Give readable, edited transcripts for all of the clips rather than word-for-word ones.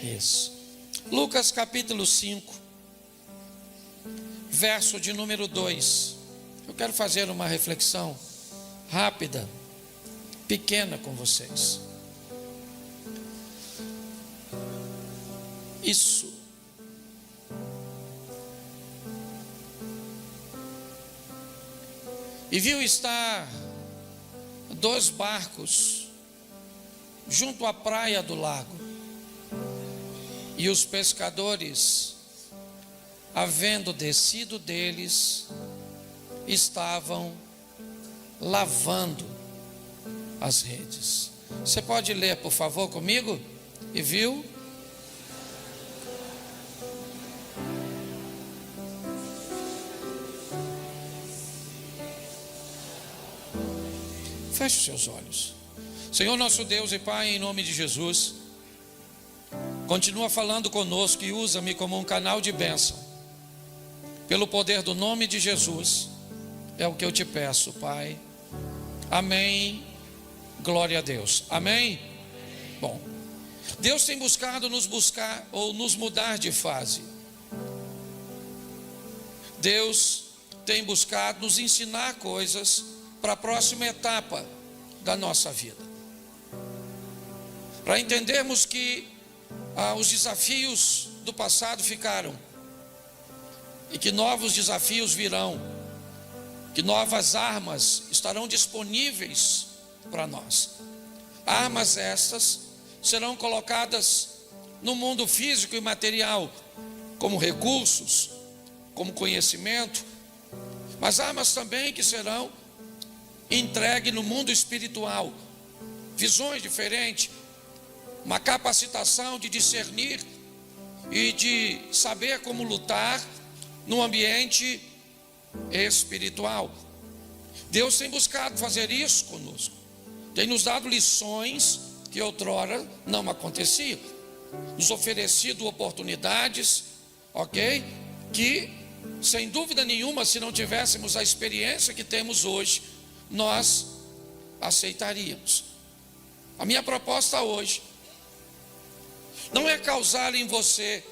Isso. Lucas capítulo 5, verso de número 2. Eu quero fazer uma reflexão rápida, pequena com vocês. Isso. E viu estar 2 barcos junto à praia do lago. E os pescadores, havendo descido deles, estavam lavando as redes. Você pode ler, por favor, comigo? E viu? Feche os seus olhos. Senhor nosso Deus e Pai, em nome de Jesus, continua falando conosco e usa-me como um canal de bênção. Pelo poder do nome de Jesus, é o que eu te peço, Pai. Amém. Glória a Deus. Amém? Bom, Deus tem buscado nos buscar ou nos mudar de fase. Deus tem buscado nos ensinar coisas para a próxima etapa da nossa vida. Para entendermos que os desafios do passado ficaram e que novos desafios virão, que novas armas estarão disponíveis para nós. Armas estas serão colocadas no mundo físico e material, como recursos, como conhecimento, mas armas também que serão entregues no mundo espiritual, visões diferentes, uma capacitação de discernir e de saber como lutar no ambiente espiritual. Deus tem buscado fazer isso conosco, tem nos dado lições que outrora não aconteciam, nos oferecido oportunidades, ok? Que sem dúvida nenhuma, se não tivéssemos a experiência que temos hoje, nós aceitaríamos. A minha proposta hoje não é causar em você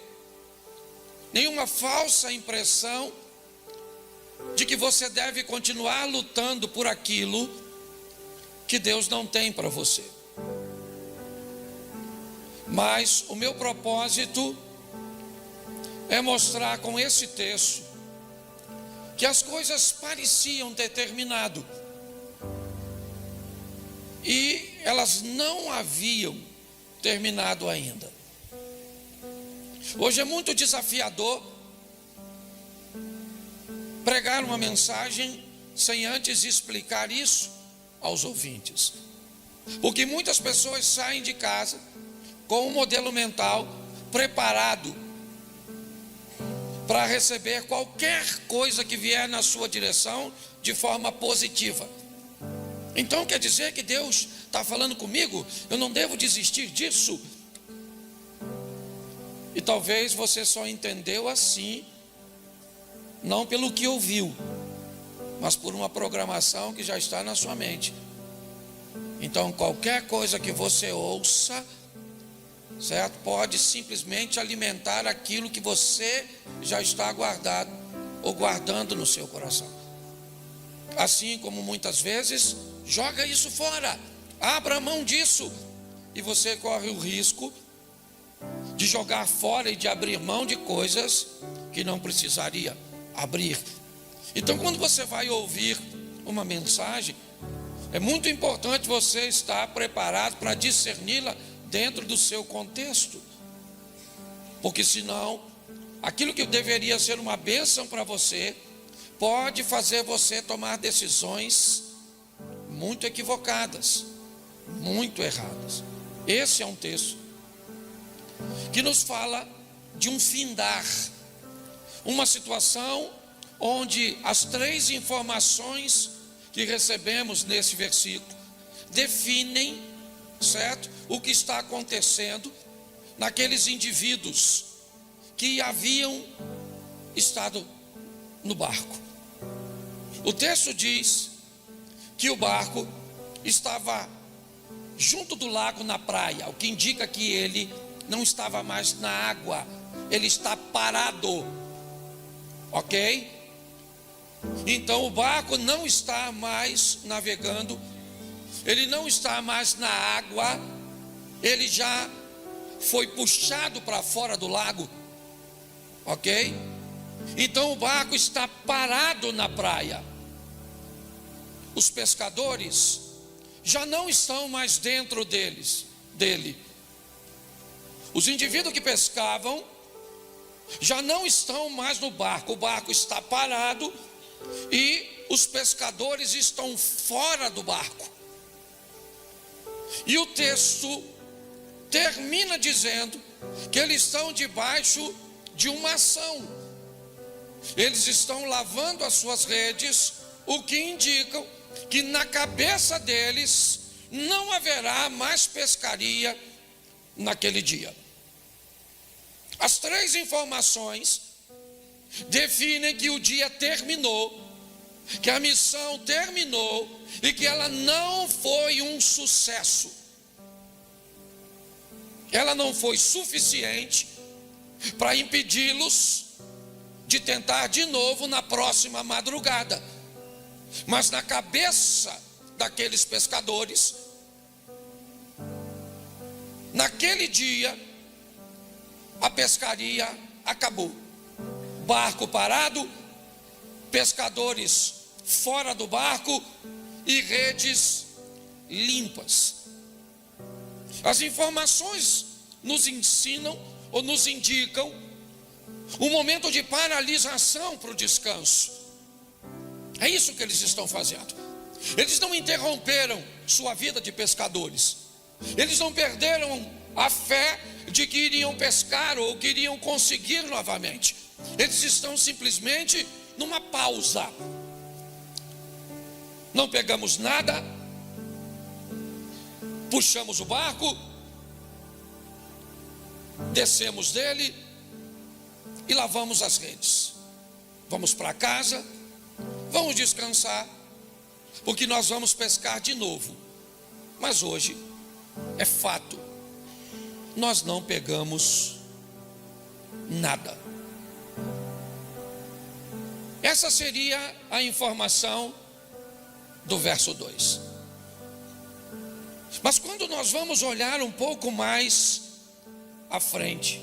nenhuma falsa impressão de que você deve continuar lutando por aquilo que Deus não tem para você. Mas o meu propósito é mostrar com esse texto que as coisas pareciam ter terminado e elas não haviam terminado ainda. Hoje é muito desafiador pregar uma mensagem sem antes explicar isso aos ouvintes, porque muitas pessoas saem de casa com um modelo mental preparado para receber qualquer coisa que vier na sua direção de forma positiva. Então quer dizer que Deus está falando comigo, eu não devo desistir disso? E talvez você só entendeu assim, não pelo que ouviu, mas por uma programação que já está na sua mente. Então qualquer coisa que você ouça, certo? Pode simplesmente alimentar aquilo que você já está guardado ou guardando no seu coração. Assim como muitas vezes, joga isso fora, abra mão disso, e você corre o risco de jogar fora e de abrir mão de coisas que não precisaria abrir. Então, quando você vai ouvir uma mensagem, é muito importante você estar preparado para discerni-la dentro do seu contexto, porque senão aquilo que deveria ser uma bênção para você pode fazer você tomar decisões muito equivocadas, muito erradas. Esse é um texto que nos fala de um findar, uma situação onde as 3 informações que recebemos nesse versículo definem, certo, o que está acontecendo naqueles indivíduos que haviam estado no barco. O texto diz que o barco estava junto do lago, na praia, o que indica que ele não estava mais na água, ele está parado, ok? Então o barco não está mais navegando, ele não está mais na água, ele já foi puxado para fora do lago, ok? Então o barco está parado na praia. Os pescadores já não estão mais dentro dele. Os indivíduos que pescavam já não estão mais no barco. O barco está parado e os pescadores estão fora do barco. E o texto termina dizendo que eles estão debaixo de uma ação. Eles estão lavando as suas redes, o que indica que na cabeça deles não haverá mais pescaria naquele dia. As três informações definem que o dia terminou, que a missão terminou e que ela não foi um sucesso. Ela não foi suficiente para impedi-los de tentar de novo na próxima madrugada. Mas na cabeça daqueles pescadores, naquele dia, a pescaria acabou. Barco parado, pescadores fora do barco e redes limpas. As informações nos ensinam ou nos indicam um momento de paralisação para o descanso. É isso que eles estão fazendo. Eles não interromperam sua vida de pescadores. Eles não perderam a fé de que iriam pescar ou que iriam conseguir novamente. Eles estão simplesmente numa pausa. Não pegamos nada, puxamos o barco, descemos dele e lavamos as redes. Vamos para casa, vamos descansar, porque nós vamos pescar de novo. Mas hoje é fato, nós não pegamos nada. Essa seria a informação do verso 2. Mas quando nós vamos olhar um pouco mais à frente,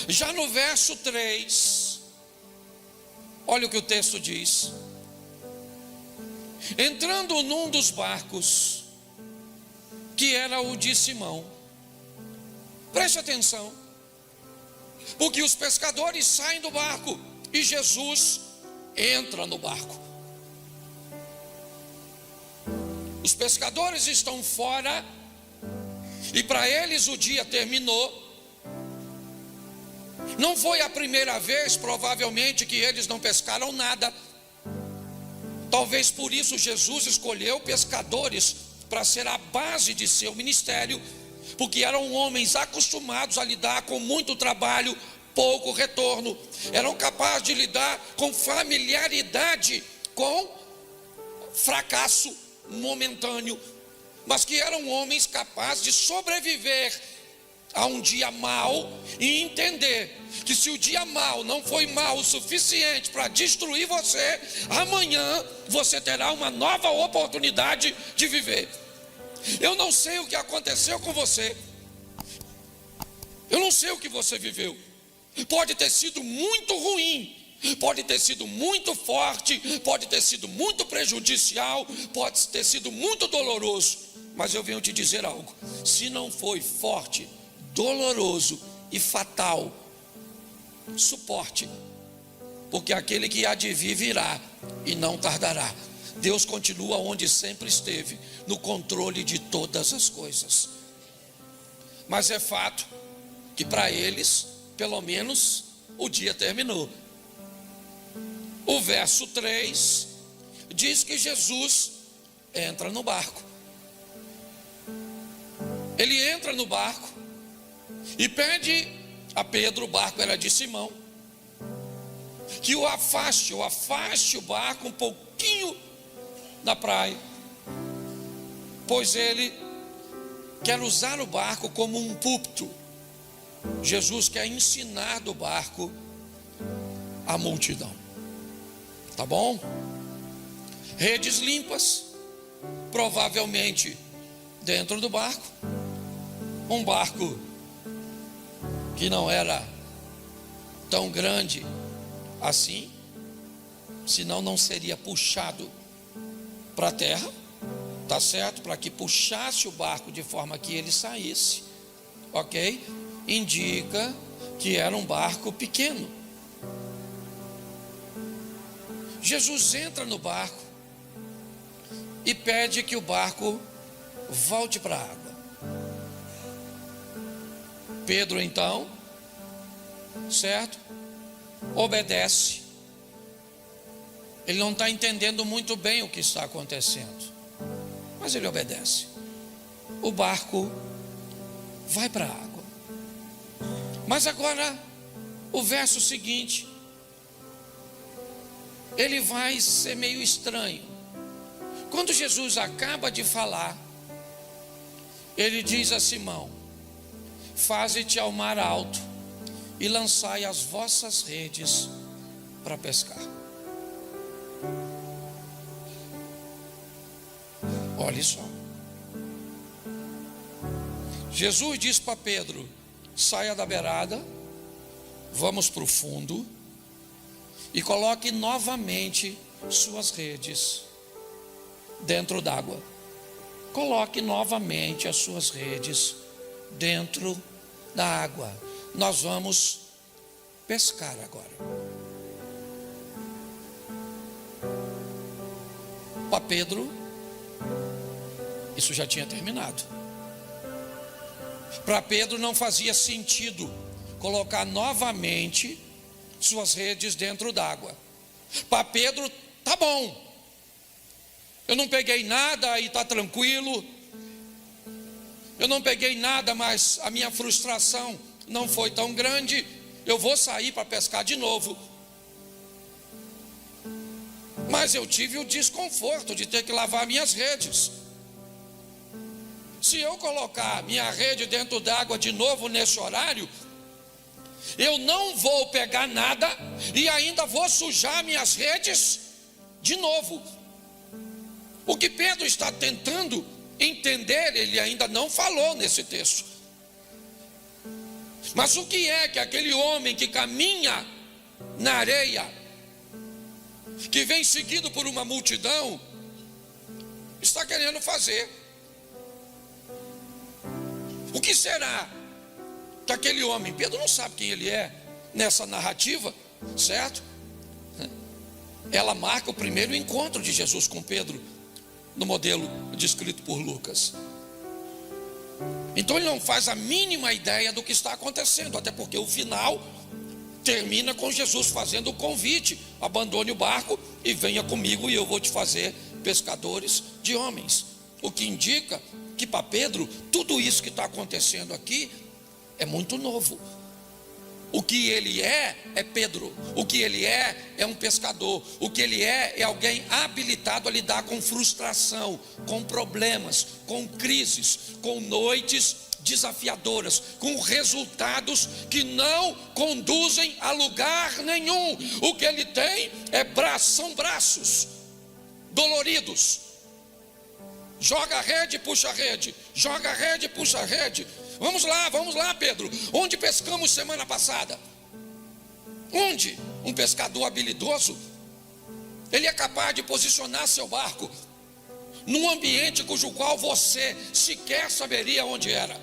já no verso 3, olha o que o texto diz: entrando num dos barcos, que era o de Simão. Preste atenção, porque os pescadores saem do barco e Jesus entra no barco. Os pescadores estão fora e para eles o dia terminou. Não foi a primeira vez, provavelmente, que eles não pescaram nada. Talvez por isso Jesus escolheu pescadores para ser a base de seu ministério, porque eram homens acostumados a lidar com muito trabalho, pouco retorno. Eram capazes de lidar com familiaridade, com fracasso momentâneo, mas que eram homens capazes de sobreviver a um dia mau e entender que se o dia mau não foi mau o suficiente para destruir você, amanhã você terá uma nova oportunidade de viver. Eu não sei o que aconteceu com você, eu não sei o que você viveu. Pode ter sido muito ruim, pode ter sido muito forte, pode ter sido muito prejudicial, pode ter sido muito doloroso, mas eu venho te dizer algo: se não foi forte, doloroso e fatal, suporte, porque aquele que há de vir virá e não tardará. Deus continua onde sempre esteve, no controle de todas as coisas. Mas é fato que para eles, pelo menos, o dia terminou. O verso 3 diz que Jesus entra no barco. Ele entra no barco e pede a Pedro, o barco era de Simão, que o afaste o barco um pouquinho da praia, pois ele quer usar o barco como um púlpito Jesus quer ensinar do barco a multidão. Tá bom? Redes limpas, provavelmente dentro do barco. Um barco que não era tão grande assim, senão não seria puxado para a terra, tá certo? Para que puxasse o barco de forma que ele saísse, ok? Indica que era um barco pequeno. Jesus entra no barco e pede que o barco volte para a água. Pedro então, certo? Obedece. Ele não está entendendo muito bem o que está acontecendo, mas ele obedece. O barco vai para a água. Mas agora, o verso seguinte, ele vai ser meio estranho. Quando Jesus acaba de falar, ele diz a Simão: faze-te ao mar alto e lançai as vossas redes para pescar. Olha só. Jesus diz para Pedro: saia da beirada, vamos para o fundo e coloque novamente suas redes dentro d'água. Coloque novamente as suas redes dentro da água. Nós vamos pescar agora. Para Pedro, isso já tinha terminado. Para Pedro não fazia sentido colocar novamente suas redes dentro d'água. Para Pedro, tá bom, eu não peguei nada e está tranquilo. Eu não peguei nada, mas a minha frustração não foi tão grande. Eu vou sair para pescar de novo. Mas eu tive o desconforto de ter que lavar minhas redes. Se eu colocar minha rede dentro d'água de novo nesse horário, eu não vou pegar nada e ainda vou sujar minhas redes de novo. O que Pedro está tentando entender, ele ainda não falou nesse texto. Mas o que é que aquele homem que caminha na areia, que vem seguido por uma multidão, está querendo fazer? O que será que aquele homem, Pedro não sabe quem ele é nessa narrativa, certo? Ela marca o primeiro encontro de Jesus com Pedro no modelo descrito por Lucas. Então ele não faz a mínima ideia do que está acontecendo, até porque o final termina com Jesus fazendo o convite: abandone o barco e venha comigo e eu vou te fazer pescadores de homens. O que indica que para Pedro tudo isso que está acontecendo aqui é muito novo. O que ele é Pedro. O que ele é um pescador. O que ele é alguém habilitado a lidar com frustração, com problemas, com crises, com noites desafiadoras, com resultados que não conduzem a lugar nenhum. O que ele tem são braços doloridos. Joga a rede, puxa a rede. Joga a rede, puxa a rede. Vamos lá, Pedro. Onde pescamos semana passada? Onde? Um pescador habilidoso, ele é capaz de posicionar seu barco num ambiente cujo qual você sequer saberia onde era.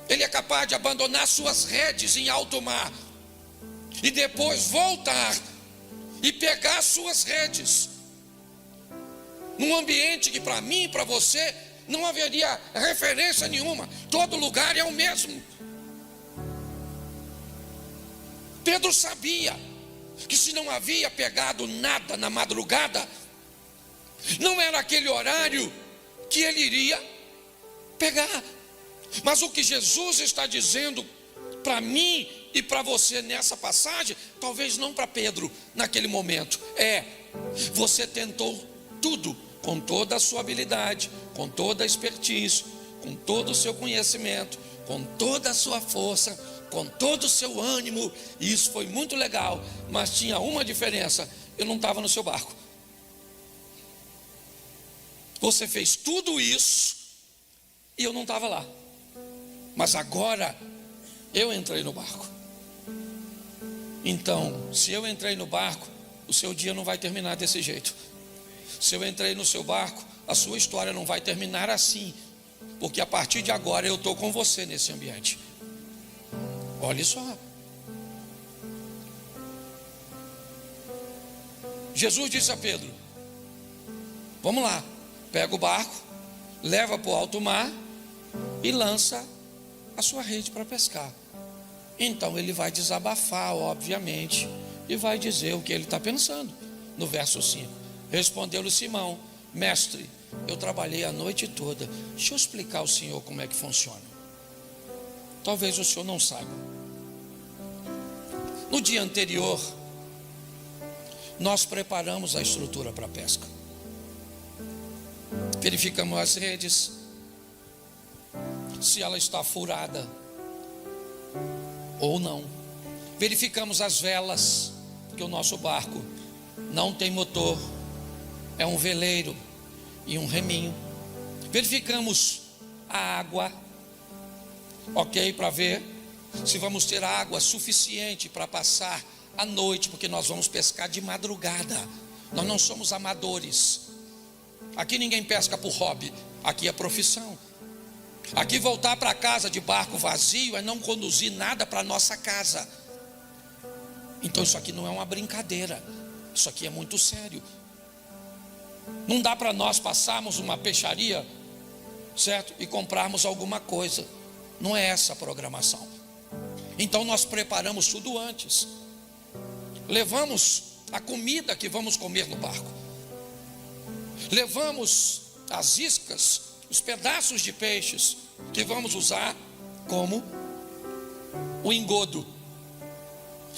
Ele é capaz de abandonar suas redes em alto mar e depois voltar e pegar suas redes num ambiente que para mim e para você não haveria referência nenhuma. Todo lugar é o mesmo. Pedro sabia que se não havia pegado nada na madrugada, não era aquele horário que ele iria pegar. Mas o que Jesus está dizendo para mim e para você nessa passagem, talvez não para Pedro naquele momento, você tentou tudo, com toda a sua habilidade, com toda a expertise, com todo o seu conhecimento, com toda a sua força, com todo o seu ânimo, e isso foi muito legal, mas tinha uma diferença: eu não estava no seu barco. Você fez tudo isso e eu não estava lá, mas agora eu entrei no barco. Então, se eu entrei no barco, o seu dia não vai terminar desse jeito. Se eu entrei no seu barco, a sua história não vai terminar assim, porque a partir de agora eu estou com você nesse ambiente. Olha só. Jesus disse a Pedro: vamos lá, pega o barco, leva para o alto mar e lança a sua rede para pescar. Então ele vai desabafar, obviamente, e vai dizer o que ele está pensando. No verso 5, respondeu-lhe Simão: mestre, eu trabalhei a noite toda. Deixa eu explicar ao senhor como é que funciona. Talvez o senhor não saiba. No dia anterior, nós preparamos a estrutura para a pesca. Verificamos as redes, se ela está furada ou não. Verificamos as velas, porque o nosso barco não tem motor, é um veleiro e um reminho. Verificamos a água, ok, para ver se vamos ter água suficiente para passar a noite, porque nós vamos pescar de madrugada. Nós não somos amadores. Aqui ninguém pesca por hobby, aqui é profissão. Aqui voltar para casa de barco vazio é não conduzir nada para nossa casa. Então isso aqui não é uma brincadeira, isso aqui é muito sério. Não dá para nós passarmos uma peixaria, certo, e comprarmos alguma coisa. Não é essa a programação. Então nós preparamos tudo antes. Levamos a comida que vamos comer no barco. Levamos as iscas, os pedaços de peixes que vamos usar como o engodo.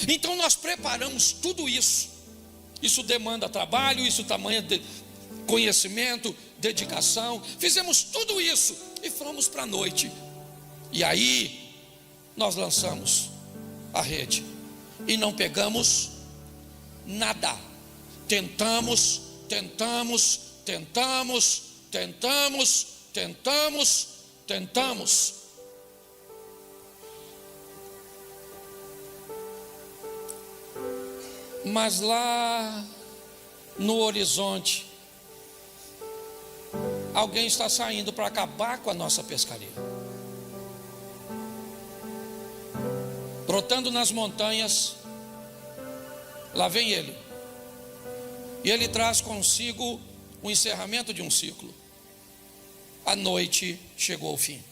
Então nós preparamos tudo isso. Isso demanda trabalho, isso tamanho de conhecimento, dedicação. Fizemos tudo isso e fomos para a noite. E aí nós lançamos a rede e não pegamos nada. Tentamos, mas lá no horizonte alguém está saindo para acabar com a nossa pescaria. Brotando nas montanhas, lá vem ele. E ele traz consigo o encerramento de um ciclo. A noite chegou ao fim.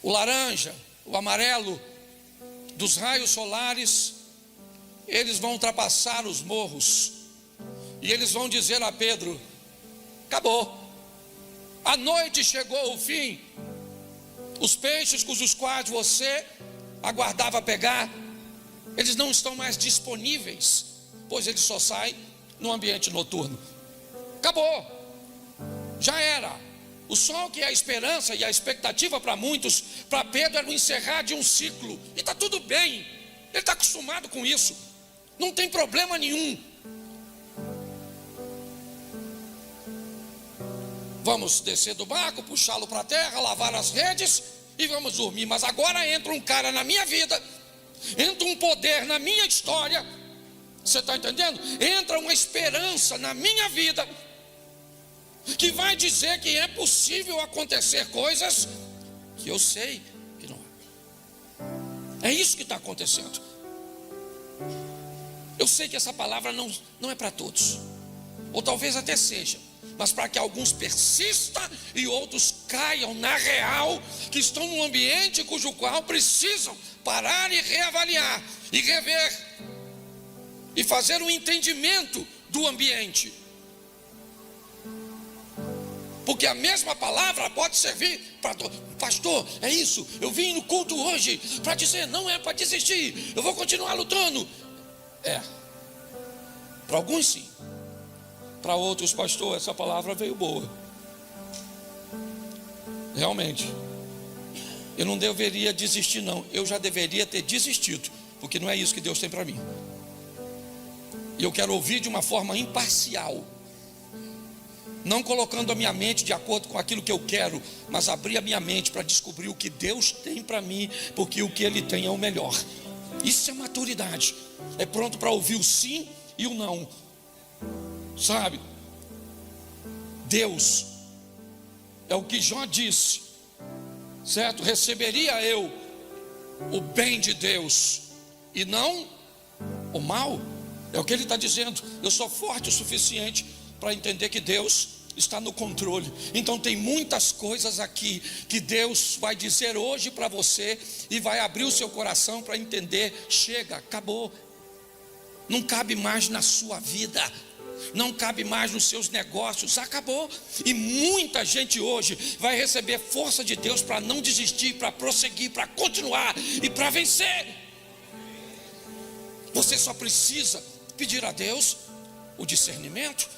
O laranja, o amarelo dos raios solares, eles vão ultrapassar os morros. E eles vão dizer a Pedro: acabou. A noite chegou ao fim. Os peixes cujos quais você aguardava pegar, eles não estão mais disponíveis, pois eles só saem no ambiente noturno. Acabou, já era. O sol, que é a esperança e a expectativa para muitos, para Pedro era o encerrar de um ciclo. E está tudo bem, ele está acostumado com isso, não tem problema nenhum. Vamos descer do barco, puxá-lo para a terra, lavar as redes e vamos dormir. Mas agora entra um cara na minha vida, entra um poder na minha história. Você está entendendo? Entra uma esperança na minha vida que vai dizer que é possível acontecer coisas que eu sei que não é. É isso que está acontecendo. Eu sei que essa palavra não é para todos, ou talvez até seja, mas para que alguns persistam e outros caiam na real, que estão num ambiente cujo qual precisam parar e reavaliar e rever e fazer um entendimento do ambiente. Porque a mesma palavra pode servir para pastor, é isso, eu vim no culto hoje para dizer, não é para desistir, eu vou continuar lutando. Para alguns sim, para outros, pastor, essa palavra veio boa. Realmente, eu não deveria desistir não, eu já deveria ter desistido, porque não é isso que Deus tem para mim. E eu quero ouvir de uma forma imparcial, não colocando a minha mente de acordo com aquilo que eu quero, mas abrir a minha mente para descobrir o que Deus tem para mim, porque o que Ele tem é o melhor. Isso é maturidade, é pronto para ouvir o sim e o não, sabe? Deus, é o que Jó disse, certo? Receberia eu o bem de Deus e não o mal? É o que ele está dizendo. Eu sou forte o suficiente para entender que Deus está no controle. Então tem muitas coisas aqui que Deus vai dizer hoje para você e vai abrir o seu coração para entender. Chega, acabou. Não cabe mais na sua vida, não cabe mais nos seus negócios, acabou. E muita gente hoje vai receber força de Deus para não desistir, para prosseguir, para continuar e para vencer. Você só precisa pedir a Deus o discernimento,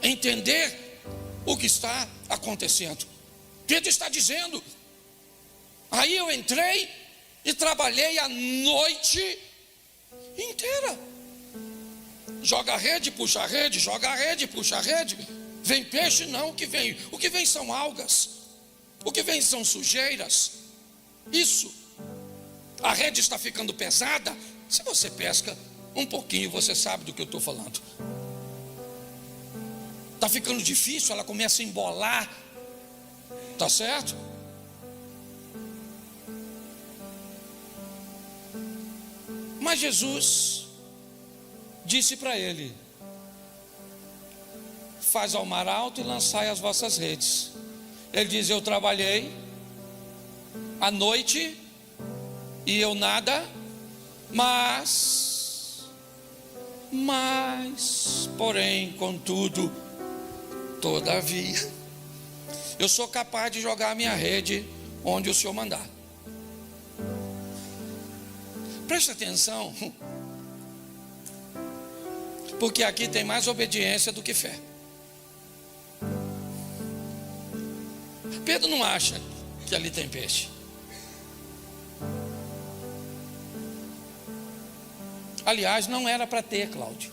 entender o que está acontecendo. Pedro está dizendo: aí eu entrei e trabalhei a noite inteira. Joga a rede, puxa a rede, joga a rede, puxa a rede. Vem peixe? Não, o que vem são algas, o que vem são sujeiras. Isso, a rede está ficando pesada. Se você pesca um pouquinho, você sabe do que eu estou falando. Está ficando difícil, ela começa a embolar, tá certo? Mas Jesus disse para ele: faz ao mar alto e lançai as vossas redes. Ele diz: eu trabalhei à noite e eu nada, porém, contudo, todavia, eu sou capaz de jogar a minha rede onde o Senhor mandar. Preste atenção, porque aqui tem mais obediência do que fé. Pedro não acha que ali tem peixe. Aliás, não era para ter, Cláudio.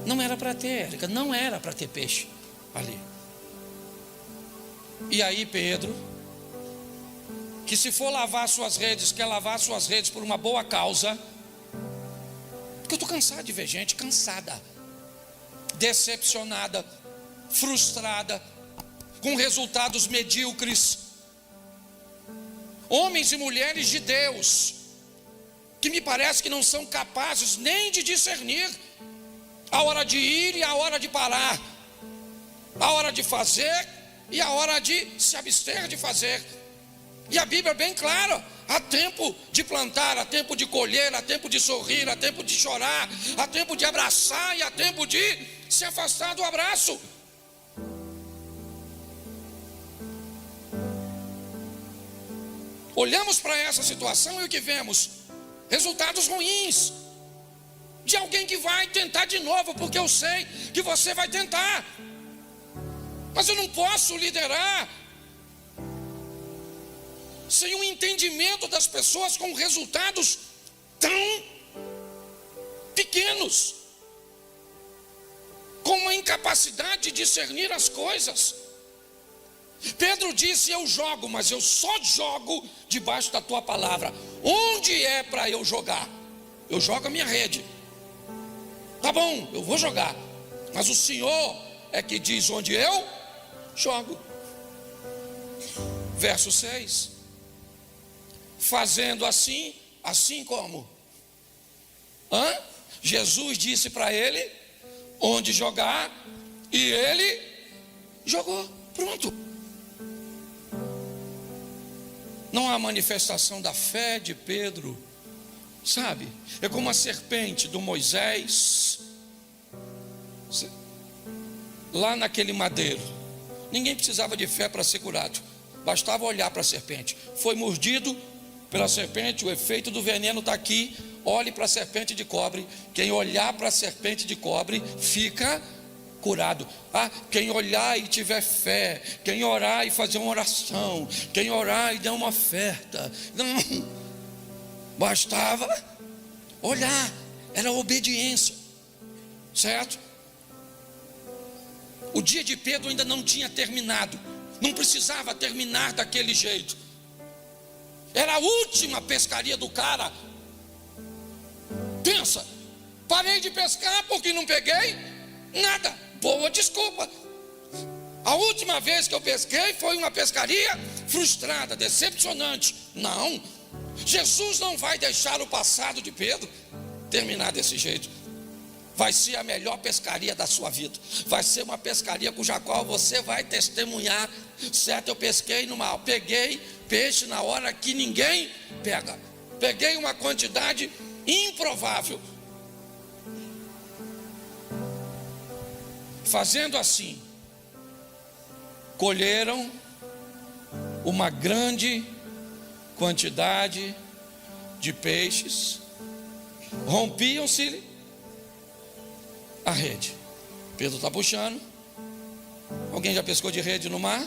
Não era para ter, Érica. Não era para ter peixe ali. E aí Pedro, que se for lavar suas redes, quer lavar suas redes por uma boa causa. Porque eu estou cansado de ver gente cansada, decepcionada, frustrada, com resultados medíocres. Homens e mulheres de Deus, que me parece que não são capazes nem de discernir a hora de ir e a hora de parar, a hora de fazer e a hora de se abster de fazer. E a Bíblia é bem clara: há tempo de plantar, há tempo de colher, há tempo de sorrir, há tempo de chorar, há tempo de abraçar e há tempo de se afastar do abraço. Olhamos para essa situação e o que vemos? Resultados ruins de alguém que vai tentar de novo, porque eu sei que você vai tentar, mas eu não posso liderar sem um entendimento das pessoas com resultados tão pequenos, com uma incapacidade de discernir as coisas. Pedro disse: eu jogo, mas eu só jogo debaixo da tua palavra. Onde é para eu jogar? Eu jogo a minha rede. Tá bom, eu vou jogar, mas o Senhor é que diz onde eu jogo. Verso 6: fazendo assim, assim como? Jesus disse para ele onde jogar, e ele jogou. Pronto. Não há manifestação da fé de Pedro, sabe? É como a serpente do Moisés, lá naquele madeiro. Ninguém precisava de fé para ser curado, bastava olhar para a serpente. Foi mordido pela serpente, o efeito do veneno está aqui. Olhe para a serpente de cobre. Quem olhar para a serpente de cobre fica curado. Quem olhar e tiver fé, quem orar e fazer uma oração, quem orar e dar uma oferta. Não, bastava olhar, era obediência, certo? O dia de Pedro ainda não tinha terminado, não precisava terminar daquele jeito. Era a última pescaria do cara. Pensa, parei de pescar porque não peguei nada. Boa desculpa. A última vez que eu pesquei foi uma pescaria frustrada, decepcionante. Não, Jesus não vai deixar o passado de Pedro terminar desse jeito. Vai ser a melhor pescaria da sua vida. Vai ser uma pescaria cuja qual você vai testemunhar. Certo, eu pesquei no mar, peguei peixe na hora que ninguém pega. Peguei uma quantidade improvável. Fazendo assim, colheram uma grande quantidade de peixes, rompiam-se a rede. Pedro está puxando. Alguém já pescou de rede no mar?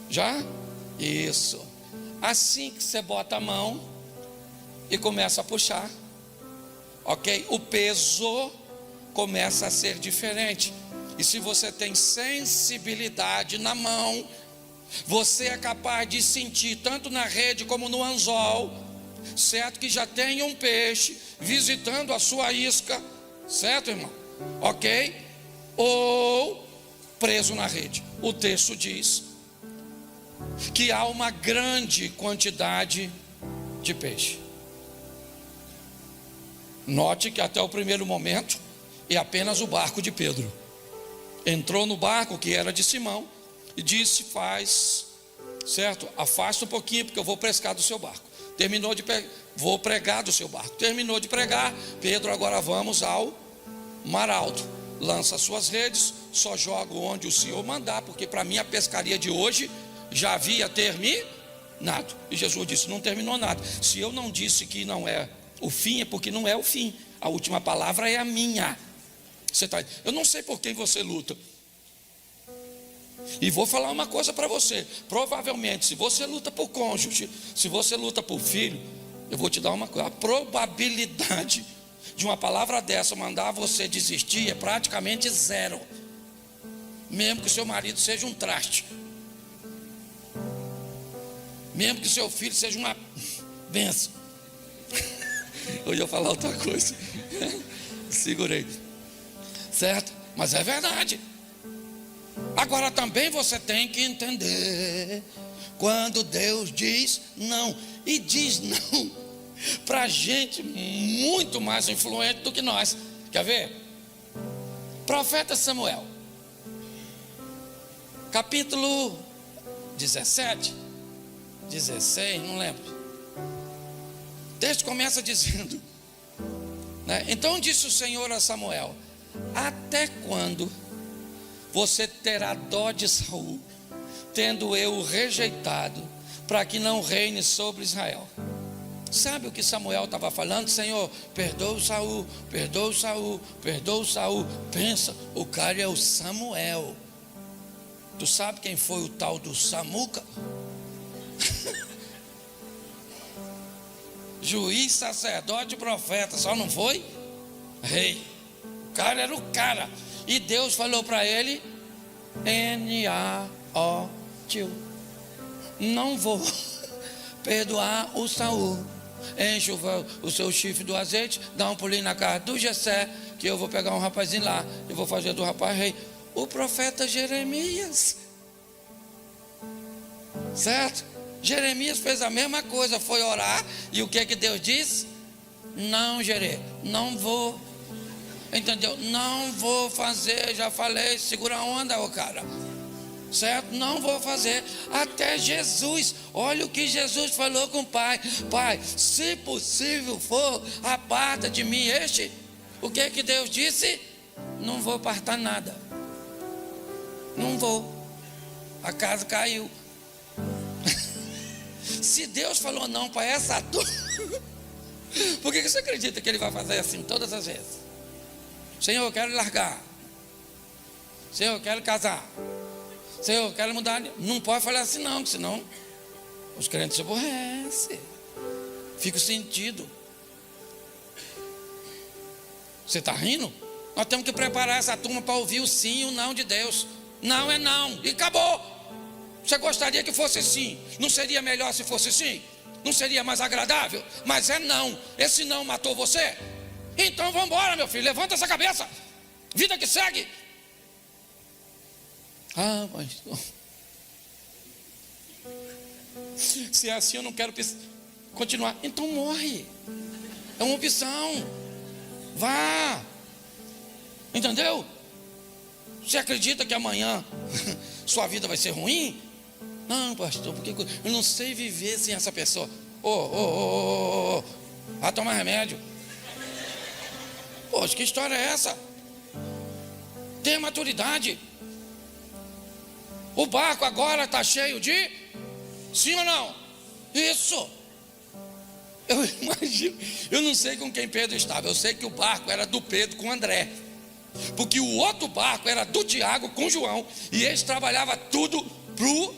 Já? Isso. Assim que você bota a mão e começa a puxar, ok? O peso começa a ser diferente. E se você tem sensibilidade na mão, você é capaz de sentir tanto na rede como no anzol, certo? Que já tem um peixe visitando a sua isca, certo, irmão? Ok? Ou preso na rede. O texto diz que há uma grande quantidade de peixe. Note que até o primeiro momento é apenas o barco de Pedro. Entrou no barco que era de Simão e disse: faz, certo? Afasta um pouquinho porque eu vou pescar do seu barco. Vou pregar do seu barco. Terminou de pregar, Pedro, agora vamos ao mar alto. Lança suas redes, só jogo onde o Senhor mandar, porque para mim a pescaria de hoje já havia terminado. E Jesus disse: não terminou nada. Se eu não disse que não é o fim, é porque não é o fim. A última palavra é a minha. Eu não sei por quem você luta. E vou falar uma coisa para você. Provavelmente, se você luta por cônjuge, se você luta por filho, eu vou te dar uma coisa: a probabilidade de uma palavra dessa mandar você desistir é praticamente zero. Mesmo que seu marido seja um traste, mesmo que seu filho seja uma benção. Eu ia falar outra coisa. Segurei. Certo? Mas é verdade. Agora também você tem que entender, quando Deus diz não, e diz não para gente muito mais influente do que nós. Quer ver? Profeta Samuel, capítulo 17, 16, não lembro. O texto começa dizendo, né? Então disse o Senhor a Samuel: até quando você terá dó de Saul, tendo eu o rejeitado, para que não reine sobre Israel? Sabe o que Samuel estava falando? Senhor, perdoa o Saul, perdoa o Saul, perdoa o Saul. Pensa, o cara é o Samuel. Tu sabe quem foi o tal do Samuca? Juiz, sacerdote, profeta, só não foi rei. O cara era o cara. E Deus falou para ele: N-A-O-T-U, não vou perdoar o Saul. Enche o seu chifre do azeite, dá um pulinho na casa do Jessé, que eu vou pegar um rapazinho lá e vou fazer do rapaz rei. O profeta Jeremias, certo? Jeremias fez a mesma coisa, foi orar, e o que Deus disse? Não, não vou. Entendeu? Não vou fazer, já falei, segura a onda, ô cara. Certo? Não vou fazer. Até Jesus, olha o que Jesus falou com o Pai: Pai, se possível for, aparta de mim este. O que Deus disse? Não vou apartar nada. Não vou. A casa caiu. Se Deus falou não para essa turma, por que você acredita que Ele vai fazer assim todas as vezes? Senhor, eu quero largar. Senhor, eu quero casar. Senhor, eu quero mudar. Não pode falar assim não, porque senão os crentes se aborrecem. Fica o sentido. Você está rindo? Nós temos que preparar essa turma para ouvir o sim e o não de Deus. Não é não, e acabou. Você gostaria que fosse sim? Não seria melhor se fosse sim? Não seria mais agradável? Mas é não. Esse não matou você? Então vamos embora, meu filho, levanta essa cabeça. Vida que segue. Ah, mas se é assim eu não quero continuar. Então morre. É uma opção. Vá. Entendeu? Você acredita que amanhã sua vida vai ser ruim? Não, pastor, porque eu não sei viver sem essa pessoa. Vai tomar remédio. Poxa, que história é essa? Tenha maturidade. O barco agora está cheio de... Sim ou não? Isso. Eu imagino. Eu não sei com quem Pedro estava. Eu sei que o barco era do Pedro com André. Porque o outro barco era do Tiago com João. E eles trabalhavam tudo pro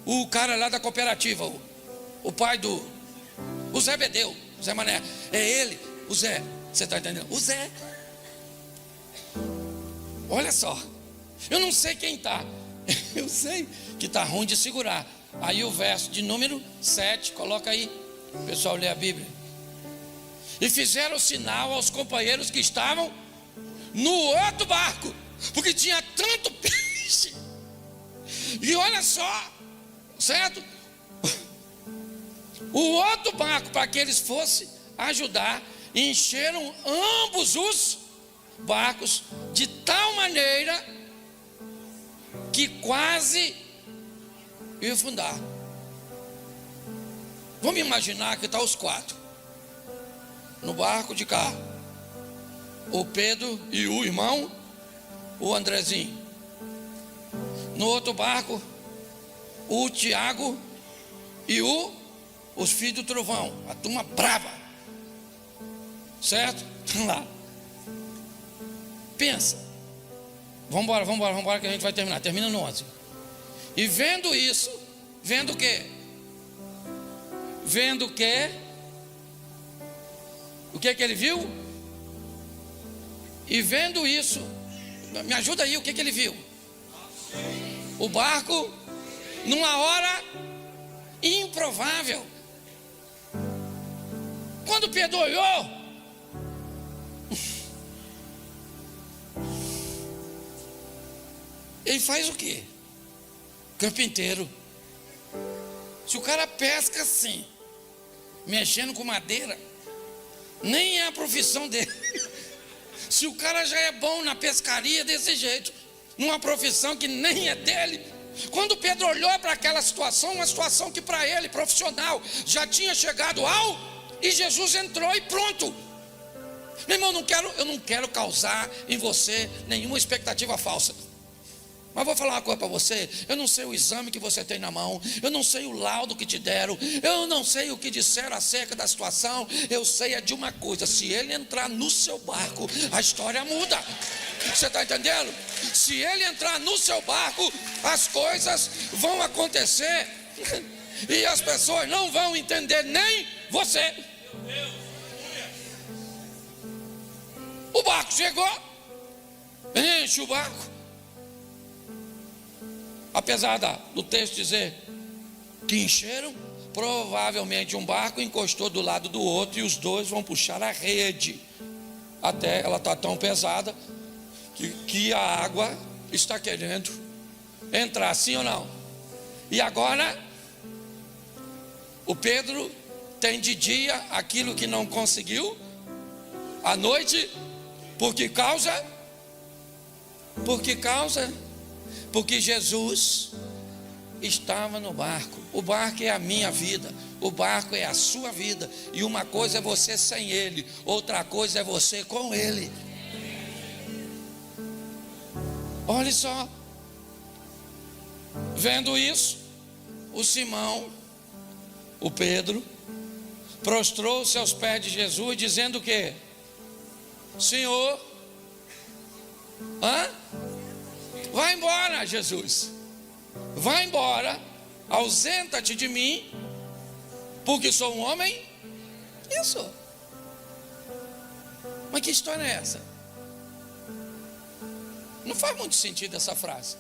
o cara lá da cooperativa. O pai o Zé Bedeu. Zé Mané. É ele, o Zé. Você está entendendo? O Zé. Olha só. Eu não sei quem está. Eu sei que está ruim de segurar. Aí o verso de número 7. Coloca aí. O pessoal lê a Bíblia. E fizeram sinal aos companheiros que estavam no outro barco, porque tinha tanto peixe. E olha só, certo? O outro barco, para que eles fossem ajudar, encheram ambos os barcos de tal maneira que quase ia afundar. Vamos imaginar que está os quatro no barco de cá. O Pedro e o irmão, o Andrezinho. No outro barco, o Tiago e os filhos do trovão. A turma brava. Certo? Vamos lá. Pensa. Vamos embora que a gente vai terminar. Termina no 11. E vendo isso, vendo o quê? Vendo o quê? O que é que ele viu? E vendo isso, me ajuda aí, o que é que ele viu? O barco, numa hora improvável. Quando Pedro olhou, ele faz o quê? Carpinteiro. Se o cara pesca assim, mexendo com madeira, nem é a profissão dele. Se o cara já é bom na pescaria desse jeito, numa profissão que nem é dele. Quando Pedro olhou para aquela situação, uma situação que para ele, profissional, já tinha chegado ao, e Jesus entrou e pronto. Meu irmão, eu não quero causar em você nenhuma expectativa falsa. Mas vou falar uma coisa para você. Eu não sei o exame que você tem na mão. Eu não sei o laudo que te deram. Eu não sei o que disseram acerca da situação. Eu sei é de uma coisa: se ele entrar no seu barco, a história muda. Você está entendendo? Se ele entrar no seu barco, as coisas vão acontecer. E as pessoas não vão entender, nem você. O barco chegou. Enche o barco. Apesar do texto dizer que encheram, provavelmente um barco encostou do lado do outro e os dois vão puxar a rede. Até ela está tão pesada que a água está querendo entrar, sim ou não? E agora, o Pedro tem de dia aquilo que não conseguiu, à noite, porque Jesus estava no barco. O barco é a minha vida, o barco é a sua vida. E uma coisa é você sem ele, outra coisa é você com ele. Olha só. Vendo isso, o Simão, o Pedro, prostrou-se aos pés de Jesus, dizendo o quê? Senhor, Vai embora, Jesus. Vai embora, ausenta-te de mim, porque sou um homem. Isso. Mas que história é essa? Não faz muito sentido essa frase.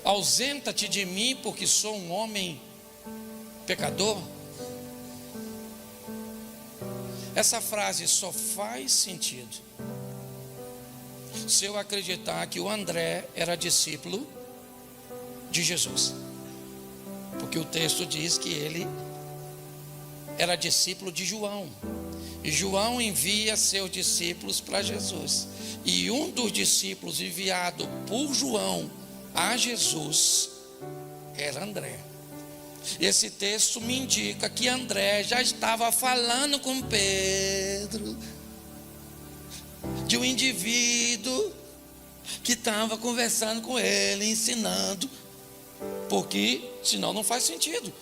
Ausenta-te de mim, porque sou um homem pecador. Essa frase só faz sentido se eu acreditar que o André era discípulo de Jesus, porque o texto diz que ele era discípulo de João, e João envia seus discípulos para Jesus, e um dos discípulos enviado por João a Jesus era André. Esse texto me indica que André já estava falando com Pedro de um indivíduo que estava conversando com ele, ensinando, porque senão não faz sentido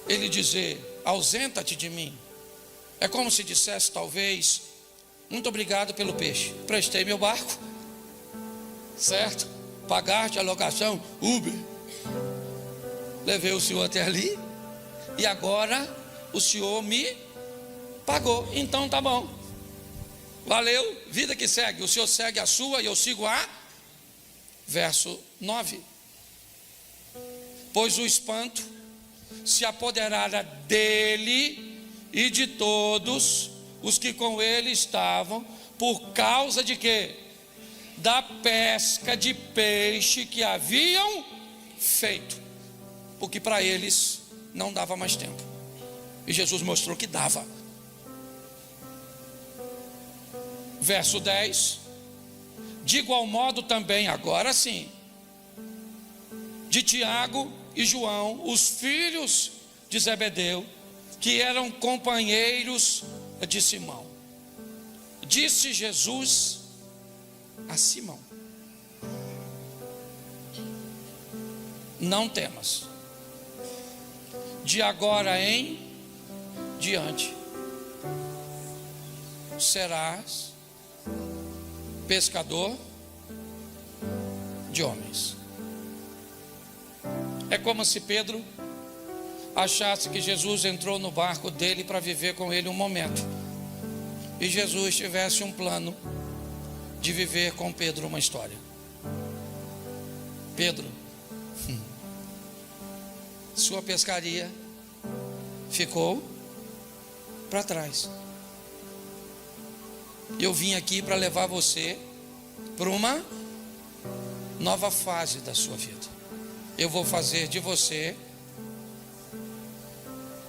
ele dizer: ausenta-te de mim. É como se dissesse, talvez: muito obrigado pelo peixe, prestei meu barco, certo? Pagaste a locação, Uber, levei o senhor até ali, e agora o senhor me pagou, então tá bom, valeu, vida que segue, o senhor segue a sua e eu sigo a. Verso 9: pois o espanto se apoderara dele e de todos os que com ele estavam, por causa de quê? Da pesca de peixe que haviam feito, porque para eles não dava mais tempo, e Jesus mostrou que dava. Verso 10: de igual modo também, agora sim, de Tiago e João, os filhos de Zebedeu, que eram companheiros de Simão, disse Jesus a Simão: não temas, de agora em diante serás pescador de homens. É como se Pedro achasse que Jesus entrou no barco dele para viver com ele um momento, e Jesus tivesse um plano de viver com Pedro uma história. Pedro, sua pescaria ficou para trás. Eu vim aqui para levar você para uma nova fase da sua vida. Eu vou fazer de você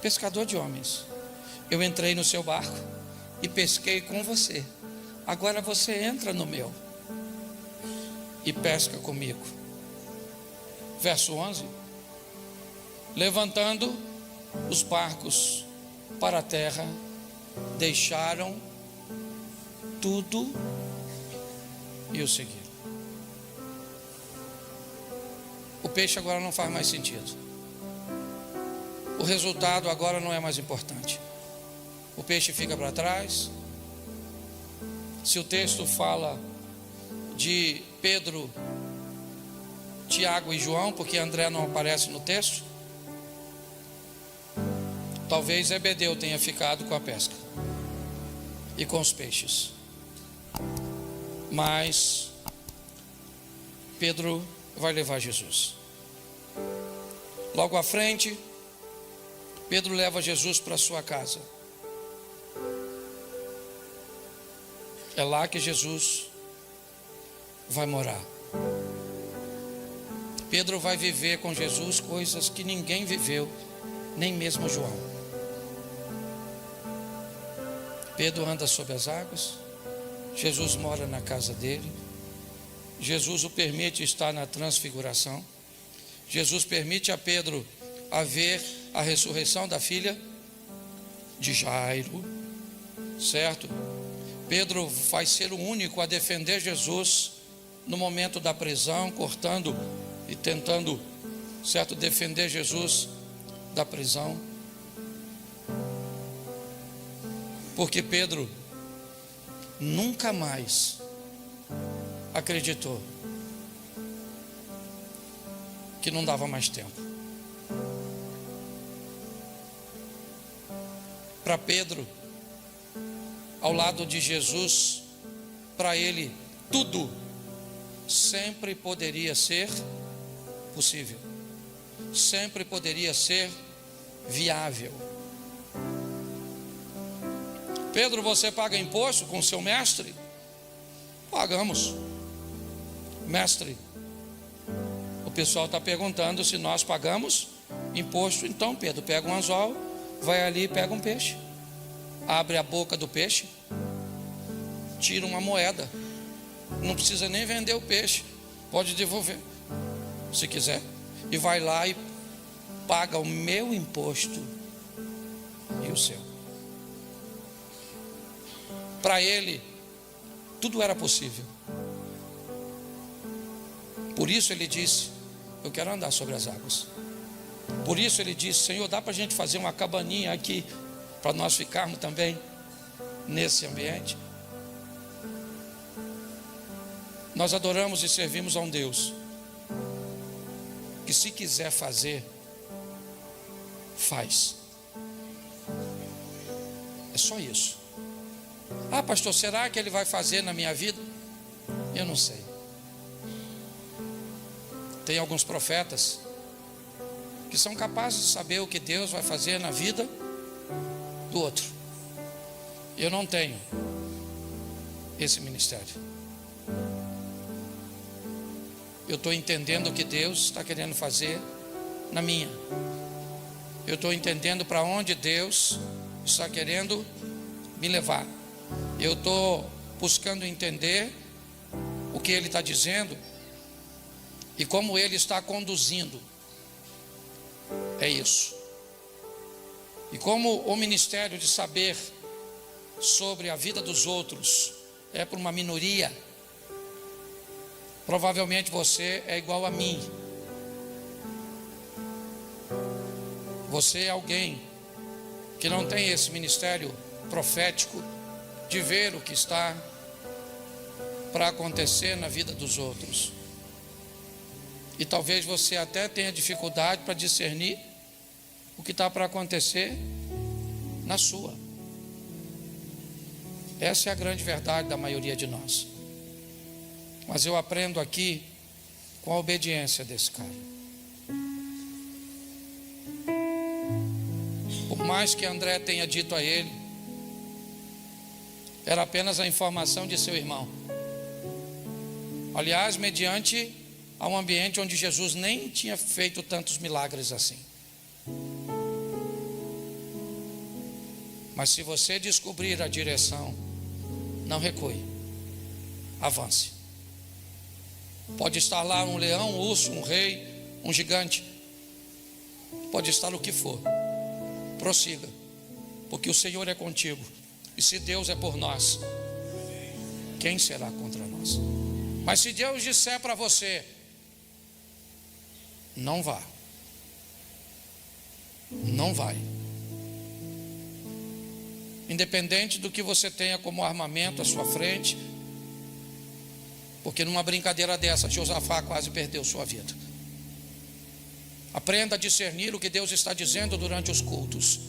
pescador de homens. Eu entrei no seu barco e pesquei com você. Agora você entra no meu e pesca comigo. Verso 11: levantando os barcos para a terra, deixaram tudo e o seguiram. O peixe agora não faz mais sentido. O resultado agora não é mais importante. O peixe fica para trás. Se o texto fala de Pedro, Tiago e João, porque André não aparece no texto, talvez Zebedeu tenha ficado com a pesca e com os peixes, mas Pedro vai levar Jesus. Logo à frente, Pedro leva Jesus para sua casa. É lá que Jesus vai morar. Pedro vai viver com Jesus coisas que ninguém viveu, nem mesmo João. Pedro anda sobre as águas, Jesus mora na casa dele, Jesus o permite estar na transfiguração, Jesus permite a Pedro a ver a ressurreição da filha de Jairo, certo? Pedro vai ser o único a defender Jesus no momento da prisão, cortando e tentando, certo, defender Jesus da prisão. Porque Pedro nunca mais acreditou que não dava mais tempo. Para Pedro, ao lado de Jesus, para ele tudo sempre poderia ser possível, sempre poderia ser viável. Pedro, você paga imposto com seu mestre? Pagamos. Mestre, o pessoal está perguntando se nós pagamos imposto. Então Pedro pega um anzol, vai ali e pega um peixe, abre a boca do peixe, tira uma moeda, não precisa nem vender o peixe, pode devolver se quiser, e vai lá e paga o meu imposto e o seu. Para ele tudo era possível. Por isso ele disse: eu quero andar sobre as águas. Por isso ele disse: Senhor, dá para a gente fazer uma cabaninha aqui, para nós ficarmos também nesse ambiente? Nós adoramos e servimos a um Deus que, se quiser fazer, faz. É só isso. Ah, pastor, será que ele vai fazer na minha vida? Eu não sei. Tem alguns profetas que são capazes de saber o que Deus vai fazer na vida do outro. Eu não tenho esse ministério. Eu estou entendendo o que Deus está querendo fazer na minha. Eu estou entendendo para onde Deus está querendo me levar. Eu estou buscando entender o que Ele está dizendo e como Ele está conduzindo. É isso. E como o ministério de saber sobre a vida dos outros é para uma minoria, provavelmente você é igual a mim. Você é alguém que não tem esse ministério profético de ver o que está para acontecer na vida dos outros. E talvez você até tenha dificuldade para discernir o que está para acontecer na sua. Essa é a grande verdade da maioria de nós. Mas eu aprendo aqui com a obediência desse cara. Por mais que André tenha dito a ele, era apenas a informação de seu irmão. Aliás, mediante a um ambiente onde Jesus nem tinha feito tantos milagres assim. Mas se você descobrir a direção, não recue, avance. Pode estar lá um leão, um urso, um rei, um gigante, pode estar o que for, prossiga, porque o Senhor é contigo. E se Deus é por nós, quem será contra nós? Mas se Deus disser para você, não vá, não vai. Independente do que você tenha como armamento à sua frente, porque numa brincadeira dessa, Josafá quase perdeu sua vida. Aprenda a discernir o que Deus está dizendo durante os cultos.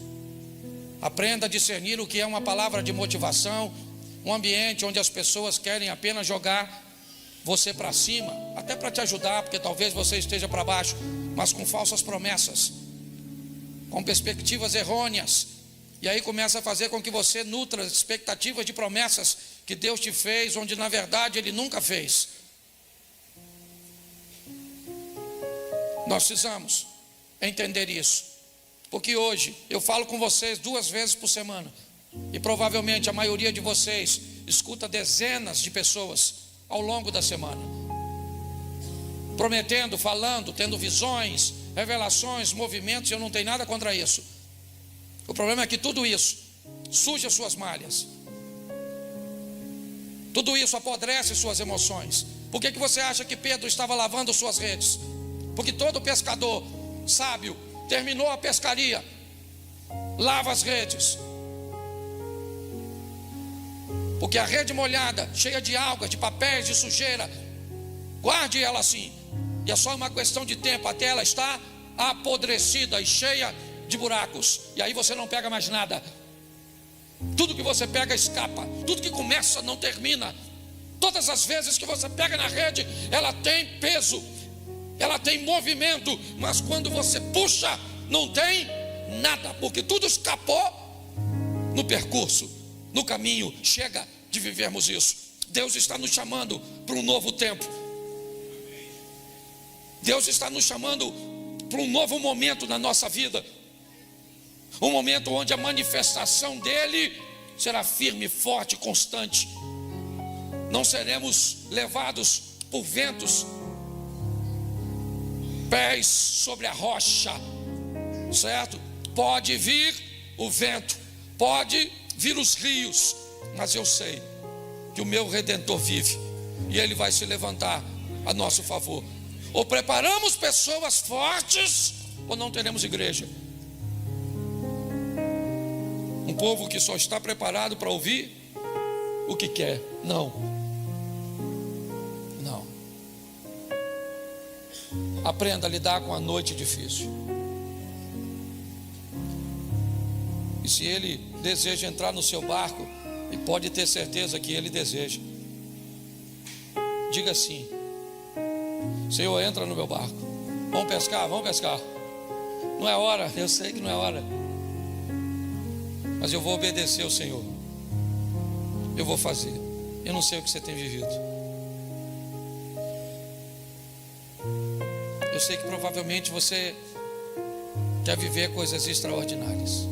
Aprenda a discernir o que é uma palavra de motivação, um ambiente onde as pessoas querem apenas jogar você para cima, até para te ajudar, porque talvez você esteja para baixo, mas com falsas promessas, com perspectivas errôneas, e aí começa a fazer com que você nutra expectativas de promessas que Deus te fez, onde na verdade Ele nunca fez. Nós precisamos entender isso, porque hoje eu falo com vocês 2 vezes por semana, e provavelmente a maioria de vocês escuta dezenas de pessoas ao longo da semana, prometendo, falando, tendo visões, revelações, movimentos. Eu não tenho nada contra isso. O problema é que tudo isso suja suas malhas, tudo isso apodrece suas emoções. Por que você acha que Pedro estava lavando suas redes? Porque todo pescador sábio terminou a pescaria, lava as redes. Porque a rede molhada, cheia de algas, de papéis, de sujeira, guarde ela assim. E é só uma questão de tempo até ela estar apodrecida e cheia de buracos. E aí você não pega mais nada. Tudo que você pega escapa. Tudo que começa não termina. Todas as vezes que você pega na rede, ela tem peso, ela tem movimento, mas quando você puxa, não tem nada, porque tudo escapou no percurso, no caminho. Chega de vivermos isso. Deus está nos chamando para um novo tempo. Deus está nos chamando para um novo momento na nossa vida. Um momento onde a manifestação dele será firme, forte, constante. Não seremos levados por ventos, pés sobre a rocha, certo? Pode vir o vento, pode vir os rios, mas eu sei que o meu Redentor vive e ele vai se levantar a nosso favor. Ou preparamos pessoas fortes, ou não teremos igreja. Um povo que só está preparado para ouvir o que quer. Não. Aprenda a lidar com a noite difícil. E se ele deseja entrar no seu barco, e pode ter certeza que ele deseja, diga assim: Senhor, entra no meu barco. Vamos pescar, vamos pescar. Não é hora, eu sei que não é hora, mas eu vou obedecer ao Senhor. Eu vou fazer. Eu não sei o que você tem vivido. Eu sei que provavelmente você quer viver coisas extraordinárias.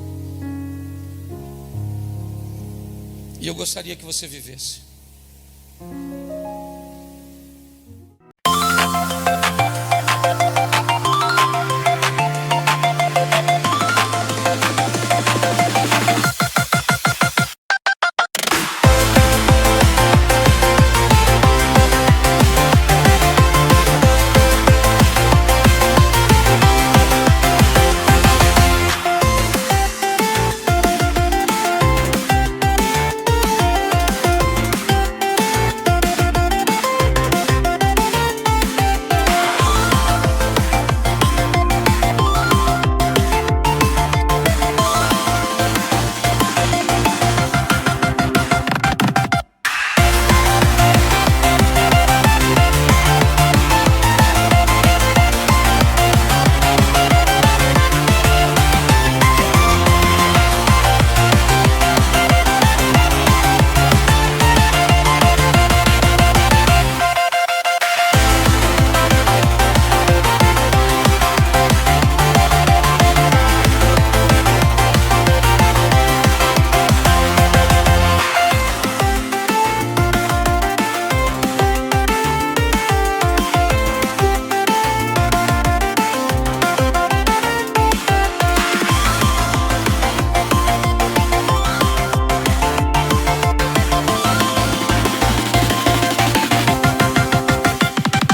E eu gostaria que você vivesse.